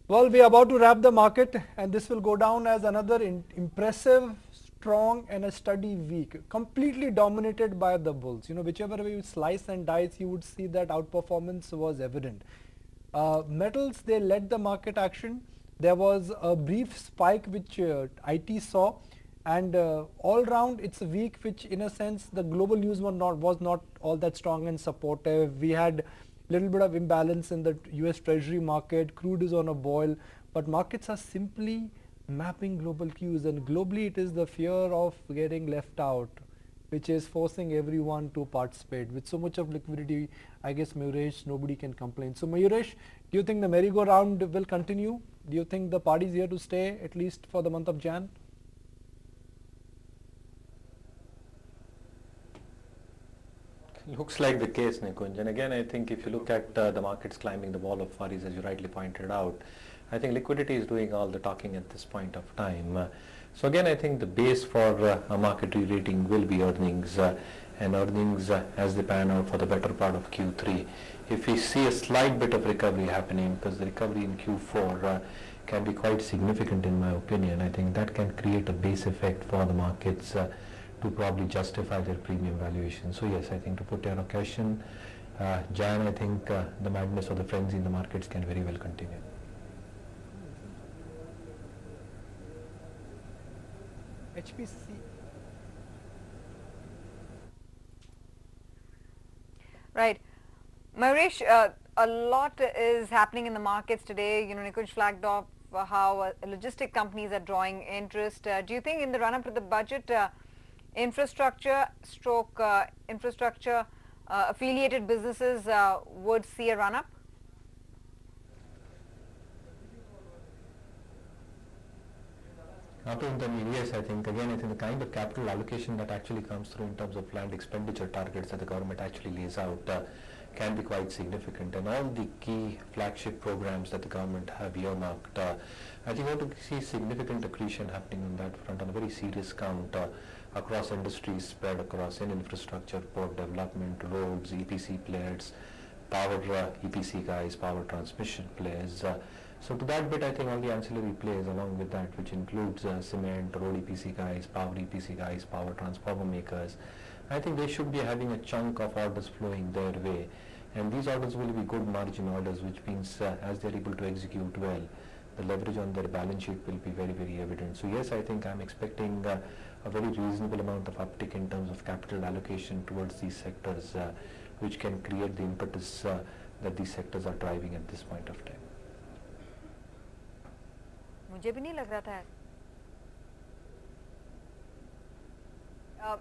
Well, we are about to wrap the market, and this will go down as another impressive, strong and a steady week, completely dominated by the bulls. Whichever way you slice and dice, you would see that outperformance was evident. Metals, they led the market action. There was a brief spike which IT saw, and all round it's a week which, in a sense, the global news was not all that strong and supportive. We had little bit of imbalance in the US Treasury market, crude is on a boil, but markets are simply mapping global cues, and globally it is the fear of getting left out which is forcing everyone to participate. With so much of liquidity, I guess, Mayuresh, nobody can complain. So Mayuresh, do you think the merry-go-round will continue? Do you think the party is here to stay, at least for the month of Jan? Looks like the case, Nikunj. And again, I think if you look at the markets climbing the wall of worries, as you rightly pointed out, I think liquidity is doing all the talking at this point of time. So again, I think the base for a market re-rating will be earnings, and earnings as they pan out for the better part of Q3. If we see a slight bit of recovery happening, because the recovery in Q4 can be quite significant in my opinion, I think that can create a base effect for the markets to probably justify their premium valuation. So yes, I think to put your question, Jan, I think the madness or the frenzy in the markets can very well continue. HPC. Right. Mayuresh, a lot is happening in the markets today. Nikunj flagged off how logistic companies are drawing interest. Do you think in the run-up to the budget, infrastructure affiliated businesses would see a run-up? Not in the yes, I think the kind of capital allocation that actually comes through in terms of land expenditure targets that the government actually lays out can be quite significant, and all the key flagship programs that the government have earmarked, I think we want to see significant accretion happening on that front on a very serious count across industries spread across in infrastructure, port development, roads, EPC players, power EPC guys, power transmission players. So to that bit, I think all the ancillary plays along with that, which includes cement, road EPC guys, power EPC guys, power transformer makers, I think they should be having a chunk of orders flowing their way. And these orders will be good margin orders, which means as they're able to execute well, the leverage on their balance sheet will be very, very evident. So yes, I think I'm expecting a very reasonable amount of uptick in terms of capital allocation towards these sectors, which can create the impetus that these sectors are driving at this point of time. मुझे भी नहीं लग रहा था.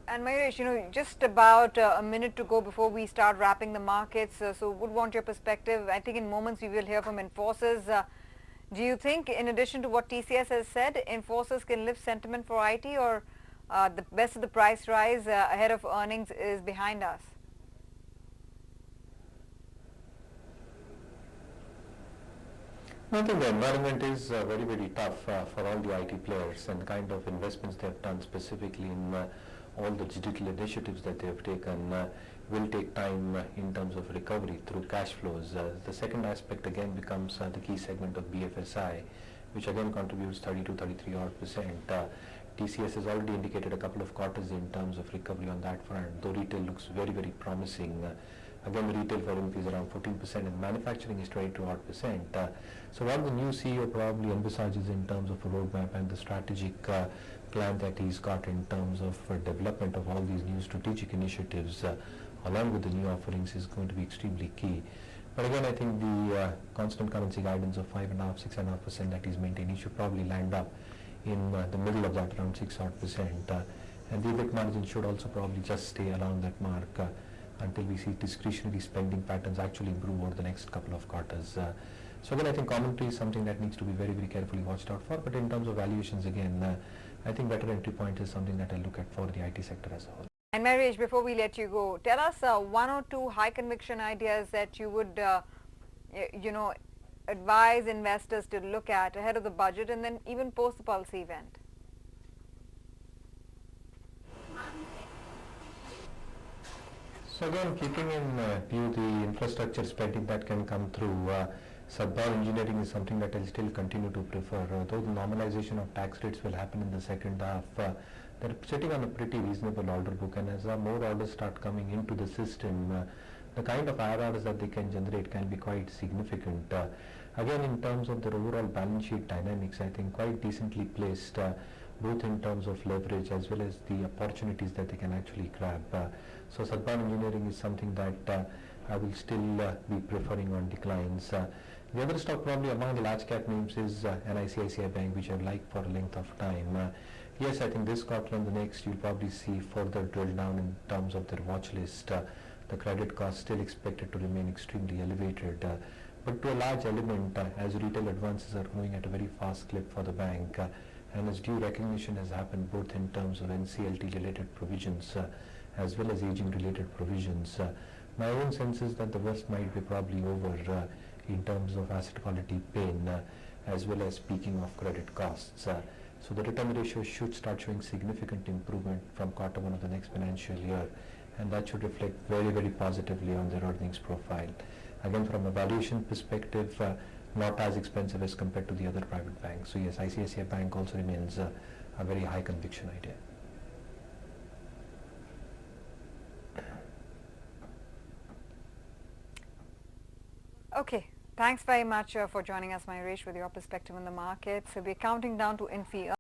And Mayuresh, just about a minute to go before we start wrapping the markets, so would want your perspective. I think in moments we will hear from Infosys. Do you think, in addition to what TCS has said, Infosys can lift sentiment for IT, or the best of the price rise ahead of earnings is behind us? I think the environment is very, very tough for all the IT players, and the kind of investments they have done specifically in all the digital initiatives that they have taken will take time in terms of recovery through cash flows. The second aspect again becomes the key segment of BFSI, which again contributes 30 to 33 odd percent. TCS has already indicated a couple of quarters in terms of recovery on that front, though retail looks very, very promising. Again, the retail for MP is around 14% and manufacturing is 22 odd percent. So what the new CEO probably envisages in terms of a roadmap and the strategic plan that he's got in terms of development of all these new strategic initiatives along with the new offerings is going to be extremely key. But again, I think the constant currency guidance of 5.5%, 6.5% that he's maintaining should probably land up in the middle of that, around 6 odd percent. And the EBIT margin should also probably just stay around that mark until we see discretionary spending patterns actually improve over the next couple of quarters. So again, I think commentary is something that needs to be very, very carefully watched out for. But in terms of valuations, again, I think better entry point is something that I look at for the IT sector as a whole. And Mayuresh, before we let you go, tell us one or two high conviction ideas that you would, advise investors to look at ahead of the budget and then even post the policy event. So again, keeping in view the infrastructure spending that can come through, Sadbhav Engineering is something that I'll still continue to prefer. Though the normalization of tax rates will happen in the second half, they're sitting on a pretty reasonable order book, and as more orders start coming into the system, the kind of IRRs that they can generate can be quite significant. Again, in terms of their overall balance sheet dynamics, I think quite decently placed, both in terms of leverage as well as the opportunities that they can actually grab. So Sadbhav Engineering is something that I will still be preferring on declines. The other stock probably among the large cap names is an ICICI Bank, which I've liked for a length of time. Yes, I think this quarter and the next you'll probably see further drill down in terms of their watch list. The credit cost still expected to remain extremely elevated, but to a large element as retail advances are growing at a very fast clip for the bank, and as due recognition has happened both in terms of NCLT related provisions as well as aging related provisions. My own sense is that the worst might be probably over in terms of asset quality pain as well as peaking of credit costs. So the return ratio should start showing significant improvement from quarter one of the next financial year, and that should reflect very, very positively on their earnings profile. Again, from a valuation perspective, not as expensive as compared to the other private banks. So yes, ICICI Bank also remains a very high conviction idea. Okay, thanks very much for joining us, Mayuresh, with your perspective on the markets. So we're counting down to Infy